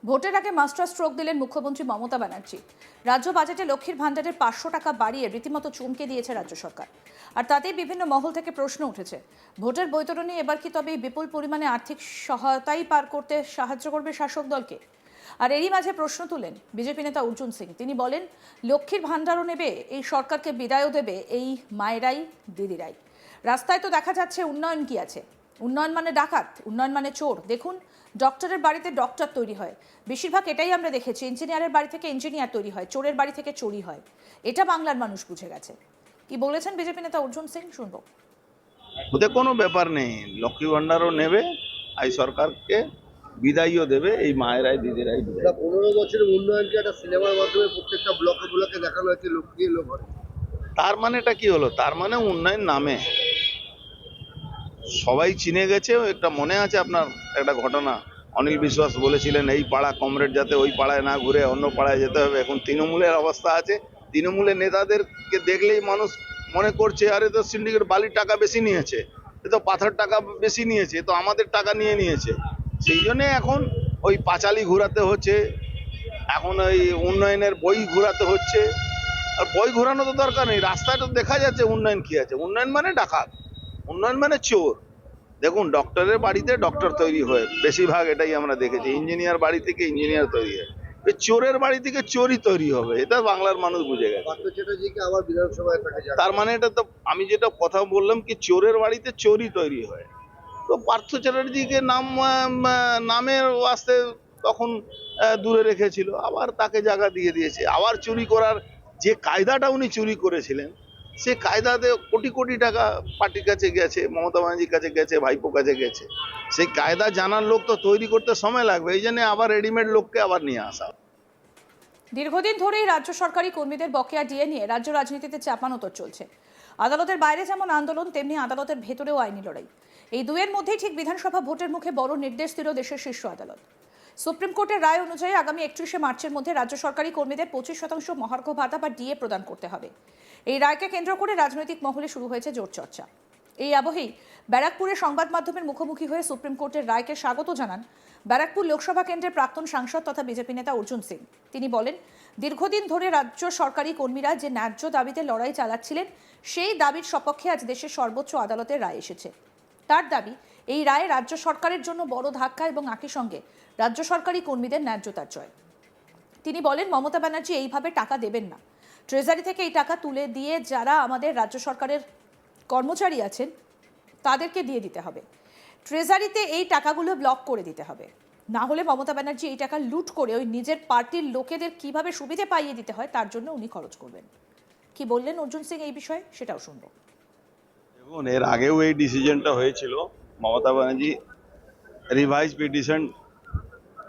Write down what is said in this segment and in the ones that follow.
ভোটের আগে master stroke দিলেন মুখ্যমন্ত্রী মমতা ব্যানার্জি। রাজ্য বাজেটে লক্ষ্মীর ভাণ্ডারের 500 টাকা বাড়িয়ে রীতিমতো চমকে দিয়েছে রাজ্য সরকার। আর তাতেই বিভিন্ন মহল থেকে প্রশ্ন উঠেছে, ভোটের বৈতরণী এবার কি তবে বিপুল পরিমাণে আর্থিক সহায়তাই পার করতে সাহায্য করবে শাসক দলকে? আর এরই মাঝে প্রশ্ন তুলেন বিজেপি নেতা অর্জুন সিং। তিনি বলেন, লক্ষ্মীর ভাণ্ডারও নেবে এই সরকারকে, বিদায়ও দেবে এই মায়েরাই দিদিরাই। রাস্তায় তো দেখা যাচ্ছে উন্নয়ন কি আছে? উন্নয়ন মানে ডাকাত, উন্নয়ন মানে চোর। দেখুন, ডক্টরের বাড়িতে ডক্টর তৈরি হয়, বেশিরভাগ এটাই আমরা দেখেছি। ইঞ্জিনিয়ারের বাড়ি থেকে ইঞ্জিনিয়ার তৈরি হয়, চোরের বাড়ি থেকে চুরি হয়। এটা বাংলার মানুষ বুঝে গেছে। কি বলেছেন বিজেপি নেতা অর্জুন সিং, শুনবো। ওতে কোনো ব্যাপার নেই, লক্ষ্মী ভান্ডারও নেবে, এই সরকারকে বিদায়ও দেবে এই মায়েরাই দিদিরাই দেবে। 15 বছরের উন্নয়নকে একটা সিনেমার মাধ্যমে প্রত্যেকটা ব্লকে ব্লকে দেখানো হয়েছে, লক্ষ্মী এলো ঘরে। তার মানেটা কি হলো? তার মানে উন্নয়ন নামে সবাই চিনে গেছে। একটা মনে আছে আপনার একটা ঘটনা, অনিল বিশ্বাস বলেছিলেন এই পাড়া কমরেড যাতে ওই পাড়ায় না ঘুরে অন্য পাড়ায় যেতে হবে। এখন তৃণমূলের অবস্থা আছে, তৃণমূলের নেতাদেরকে দেখলেই মানুষ মনে করছে আরে তো সিন্ডিকেট বালির টাকা বেশি নিয়েছে, এ তো পাথর টাকা বেশি নিয়েছে, এ তো আমাদের টাকা নিয়েছে। সেই জন্যে এখন ওই পাঁচালি ঘোরাতে হচ্ছে, এখন ওই উন্নয়নের বই ঘোরাতে হচ্ছে। আর বই ঘোরানো তো দরকার নেই, রাস্তায় তো দেখা যাচ্ছে উন্নয়ন কি আছে। উন্নয়ন মানে ডাকাত, উন্নয়ন মানে চোর। দেখুন, ডক্টরের বাড়িতে ডক্টর তৈরি হয় বেশিরভাগ, এটাই আমরা দেখেছি। ইঞ্জিনিয়ার বাড়ি থেকে ইঞ্জিনিয়ার তৈরি হয়, চোরের বাড়ি থেকে চোরই তৈরি হবে। এটা বাংলার মানুষ বুঝে গেছে। পার্থ চ্যাটার্জিকে আবার বিধানসভায় তাকে তার মানে এটা তো আমি যেটা কথা বললাম কি, চোরের বাড়িতে চোরই তৈরি হয়। তো পার্থ চ্যাটার্জিকে নামের ওয়াস্তে তখন দূরে রেখেছিল, আবার তাকে জায়গা দিয়ে দিয়েছে। আবার চুরি করার যে কায়দাটা উনি চুরি করেছিলেন, সে কায়দাতে কোটি কোটি টাকা পার্টির কাছে গেছে, মমতা ব্যানার্জির কাছে গেছে, ভাইপো কাছে গেছে। সেই কায়দা জানার লোক তো তৈরি করতে সময় লাগবে, এই জন্য আবার রেডিমেড লোককে আবার নিয়ে আসা। দীর্ঘদিন ধরেই রাজ্য সরকারি কর্মীদের বকেয়া ডিএ নিয়ে রাজ্য রাজনীতিতে চাপানোতর চলছে। আদালতের বাইরে যেমন আন্দোলন, তেমনি আদালতের ভেতরেও আইনি লড়াই। এই দুয়ের মধ্যেই ঠিক বিধানসভা ভোটের মুখে বড় নির্দেশ দিল দেশের শীর্ষ আদালত। সুপ্রিম কোর্টের রায় অনুযায়ী আগামী 31শে মার্চের মধ্যে রাজ্য সরকারি কর্মীদের 25% মহার্ঘ ভাতা বা ডিএ প্রদান করতে হবে। এই রায়কে কেন্দ্র করে রাজনৈতিক মহলে শুরু হয়েছে জোর চর্চা। এই আবহেই ব্যারাকপুরে সংবাদ মাধ্যমের মুখোমুখি হয়ে সুপ্রিম কোর্টের রায়কে স্বাগত জানান ব্যারাকপুর লোকসভা কেন্দ্রের প্রাক্তন সাংসদ তথা বিজেপি নেতা অর্জুন সিং। তিনি বলেন, দীর্ঘদিন ধরে রাজ্য সরকারি কর্মীরা যে ন্যায্য দাবিতে লড়াই চালাচ্ছিলেন, সেই দাবির সপক্ষে আজ দেশের সর্বোচ্চ আদালতের রায় এসেছে। তার দাবি, এই রায়ে রাজ্য সরকারের জন্য বড় ধাক্কা এবং একই সঙ্গে রাজ্য সরকারি কর্মীদের ন্যায্যতার জয়। তিনি বলেন, মমতা ব্যানার্জি এইভাবে টাকা দেবেন না। ট্রেজারি থেকে এই টাকা তুলে দিয়ে যারা আমাদের রাজ্য সরকারের কর্মচারী আছেন তাদেরকে দিয়ে দিতে হবে। ট্রেজারিতে এই টাকাগুলো ব্লক করে দিতে হবে। না হলে মমতা ব্যানার্জি এই টাকা লুট করে ওই নিজের পার্টির লোকেদের কিভাবে সুবিধে পাইয়ে দিতে হয় তার জন্য উনি খরচ করবেন। কি বললেন অর্জুন সিং এই বিষয়ে, সেটাও শুনবো। দেখুন, এর আগেও এই ডিসিশনটা হয়েছিল। মমতা ব্যানার্জি রিভাইজ পিটিশন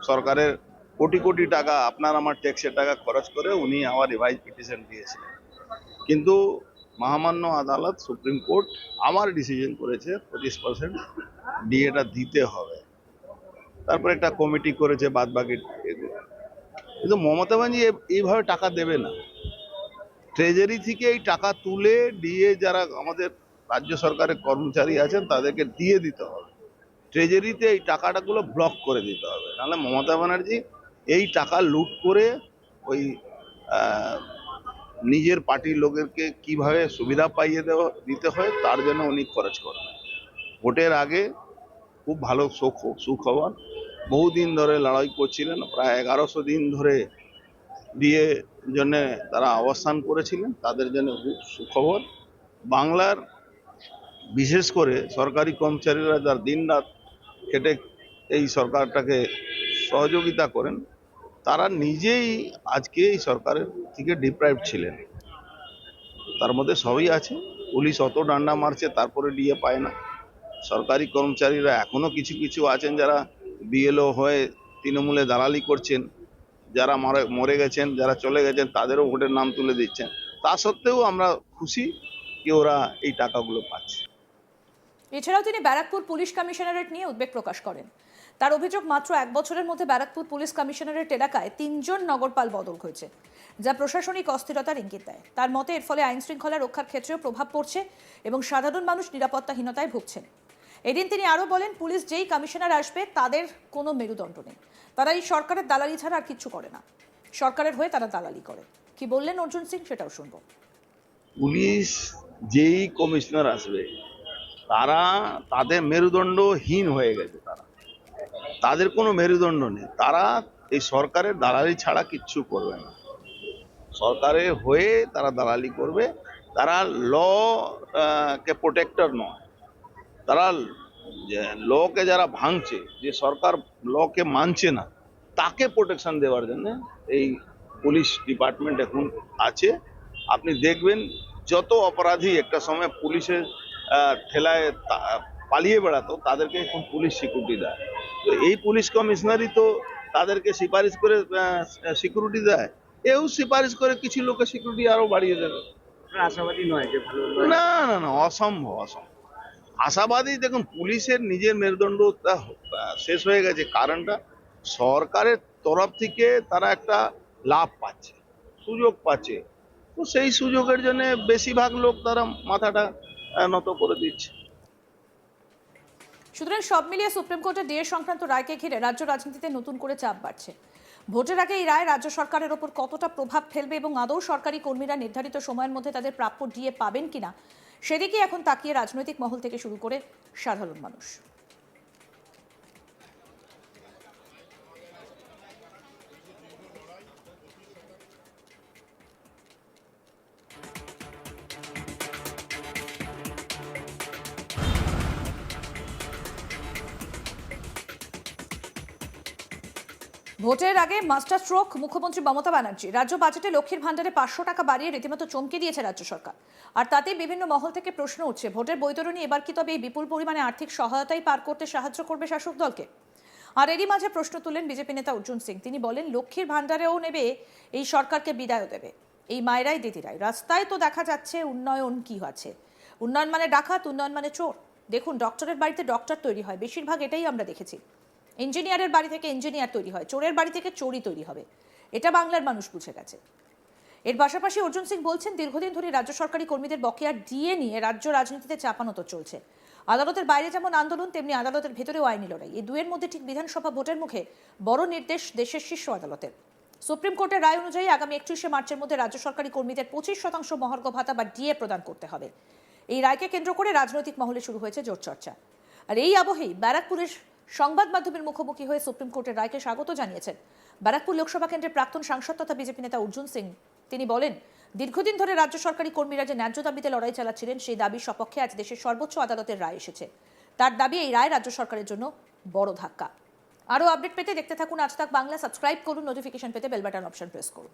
সরকারের কোটি কোটি টাকা, আপনার আমার ট্যাক্সের টাকা খরচ করে উনি আবার রিভাইজ পিটিশন দিয়েছিলেন। কিন্তু মহামান্য আদালত সুপ্রিম কোর্ট আমার ডিসিশন করেছে 25% ডিএটা দিতে হবে। তারপর একটা কমিটি করেছে বাদ বাকি। কিন্তু মমতা ব্যানার্জি এইভাবে টাকা দেবে না। ট্রেজারি থেকে এই টাকা তুলে দিয়ে যারা আমাদের রাজ্য সরকারের কর্মচারী আছেন তাদেরকে দিয়ে দিতে হবে। ট্রেজারিতে এই টাকাটাগুলো ব্লক করে দিতে হবে, নাহলে মমতা ব্যানার্জি এই টাকা লুট করে ওই নিজের পার্টির লোকেরকে কিভাবে সুবিধা পাইয়ে দিতে হয় তার জন্য উনি খরচ করবেন। ভোটের আগে খুব ভালো সুখবর, বহুদিন ধরে লড়াই করছিলেন, প্রায় 1100 দিন ধরে দিয়ে জন্য তারা অবস্থান করেছিলেন, তাদের জন্য খুব সুখবর। বাংলার বিশেষ করে সরকারি কর্মচারীরা যারা দিন রাত খেটে এই সরকারটাকে সহযোগিতা করেন, তারা নিজেই আজকে এই সরকারের থেকে ডিপ্রাইভ ছিলেন। তার মধ্যে সবই আছে। পুলিশ অত ডান্ডা মারছে তারপরে ডিএ পায় না। সরকারি কর্মচারীরা এখনো কিছু কিছু আছেন যারা বিএলও হয়ে তৃণমূলে দালালি করছেন, যারা মরে গেছেন, যারা চলে গেছেন তাদেরও ভোটের নাম তুলে দিচ্ছেন। তা সত্ত্বেও আমরা খুশি কি ওরা এই টাকাগুলো পাচ্ছে। এছাড়াও তিনি ব্যারাকপুর পুলিশ কমিশনারেট নিয়ে উদ্বেগ প্রকাশ করেন। তার অভিযোগ, মাত্র 1 বছরের মধ্যে ব্যারাকপুর পুলিশ কমিশনারেট এলাকায় 3 জন নগরপাল বদল হয়েছে, যা প্রশাসনিক অস্থিরতার ইঙ্গিত দেয়। তার মতে এর ফলে আইন শৃঙ্খলা রক্ষার ক্ষেত্রেও প্রভাব পড়ছে এবং সাধারণ মানুষ নিরাপত্তাহীনতায় ভুগছেন। এদিন তিনি আরো বলেন, পুলিশ যেই কমিশনার আসবে তাদের কোনো মেরুদণ্ড নেই, তারা এই সরকারের দালালি ছাড়া আর কিচ্ছু করে না, সরকারের হয়ে তারা দালালি করে। কি বললেন অর্জুন সিং সেটাও শুনবো। পুলিশ যেই কমিশনার আসবে তারা তাদের মেরুদণ্ডহীন হয়ে গেছে, তাদের কোনো মেরুদণ্ড নেই, তারা এই সরকারের দালালি ছাড়া কিচ্ছু করবে না। সরকারের হয়ে তারা দালালি করবে, তারা ল কে প্রোটেক্টর নয়, তারা লকে যারা ভাঙছে, যে সরকার লকে মানছে না তাকে প্রোটেকশন দেওয়ার জন্য এই পুলিশ ডিপার্টমেন্ট এখন আছে। আপনি দেখবেন যত অপরাধী একটা সময় পুলিশের ঠেলায় পালিয়ে বেড়াতো তাদেরকে এখন পুলিশ সিকিউরিটি দেয়। তো এই পুলিশ কমিশনারই তো তাদেরকে সুপারিশ করে সিকিউরিটি দেয়, এও সুপারিশ করে কিছু লোকের সিকিউরিটি আরো বাড়িয়ে দেবে। আশাবাদী নয় যে ভালো না না না, অসম্ভব অসম্ভব। আশাবাদী, দেখুন পুলিশের নিজের মেরুদণ্ডটা শেষ হয়ে গেছে। কারণটা সরকারের তরফ থেকে তারা একটা লাভ পাচ্ছে, সুযোগ পাচ্ছে, তো সেই সুযোগের জন্য বেশিরভাগ লোক তারা মাথাটা নত করে দিচ্ছে। সুতরাং সব মিলিয়ে সুপ্রিম কোর্টের ডিএ সংক্রান্ত রায়কে ঘিরে রাজ্য রাজনীতিতে নতুন করে চাপ বাড়ছে। ভোটের আগে এই রায় রাজ্য সরকারের ওপর কতটা প্রভাব ফেলবে এবং আদৌ সরকারি কর্মীরা নির্ধারিত সময়ের মধ্যে তাদের প্রাপ্য ডিএ পাবেন কিনা, সেদিকে এখন তাকিয়ে রাজনৈতিক মহল থেকে শুরু করে সাধারণ মানুষ। ভোটের আগে মাস্টার স্ট্রোক মুখ্যমন্ত্রী মমতা ব্যানার্জি। রাজ্য বাজেটে লক্ষ্মীর ভান্ডারে 500 টাকা বাড়িয়ে রীতিমতো চমকে দিয়েছে রাজ্য সরকার। আর তাতেই বিভিন্ন মহল থেকে প্রশ্ন উঠছে, ভোটের বৈতরণী এবার কি তবে এই বিপুল পরিমাণে আর্থিক সহায়তাই পার করতে সাহায্য করবে শাসক দলকে? আর এরই মাঝে প্রশ্ন তুললেন বিজেপি নেতা অর্জুন সিং। তিনি বলেন, লক্ষ্মীর ভান্ডারেও নেবে এই সরকারকে বিদায়ও দেবে। এই মায়েরাই দিদিরাই, রাস্তায় তো দেখা যাচ্ছে উন্নয়ন কি আছে। উন্নয়ন মানে ডাকাত, উন্নয়ন মানে চোর। দেখুন, ডক্টরের বাড়িতে ডক্টর তৈরি হয়, বেশিরভাগ এটাই আমরা দেখেছি। ইঞ্জিনিয়ারের বাড়ি থেকে ইঞ্জিনিয়ার তৈরি হয়, চোরের বাড়ি থেকে চোরই তৈরি হবে। এটা বাংলার মানুষ বুঝে গেছে। এর পাশাপাশি অর্জুন সিং বলছেন, দীর্ঘদিন ধরে রাজ্য সরকারি কর্মীদের বকেয়া ডিএ নিয়ে রাজ্য রাজনীতিতে চাপানো তো চলছে। আদালতের বাইরে যেমন আন্দোলন, তেমনি আদালতের ভেতরেও আইনি লড়াই। এই দুয়ের মধ্যে ঠিক বিধানসভা ভোটের মুখে বড় নির্দেশ দেশের শীর্ষ আদালতের। সুপ্রিম কোর্টের রায় অনুযায়ী আগামী 31শে মার্চের মধ্যে রাজ্য সরকারি কর্মীদের 25% মহার্ঘ ভাতা বা ডিএ প্রদান করতে হবে। এই রায়কে কেন্দ্র করে রাজনৈতিক মহলে শুরু হয়েছে জোর চর্চা। আর এই আবহেই ব্যারাকপুরের সংবাদ মাধ্যমের মুখোমুখি হয়ে সুপ্রিম কোর্টের রায়কে স্বাগত জানিয়েছেন ব্যারাকপুর লোকসভা কেন্দ্রের প্রাক্তন সাংসদ তথা বিজেপি নেতা অর্জুন সিং। তিনি বলেন, দীর্ঘদিন ধরে রাজ্য সরকারি কর্মীরা যে ন্যায্য দাবিতে লড়াই চালাচ্ছিলেন, সেই দাবির সপক্ষে আজ দেশের সর্বোচ্চ আদালতের রায় এসেছে। তার দাবি, এই রায় রাজ্য সরকারের জন্য বড় ধাক্কা। আরও আপডেট পেতে দেখতে থাকুন আজ তাক বাংলা। সাবস্ক্রাইব করুন, নোটিফিকেশন পেতে বেল বাটন অপশন প্রেস করুন।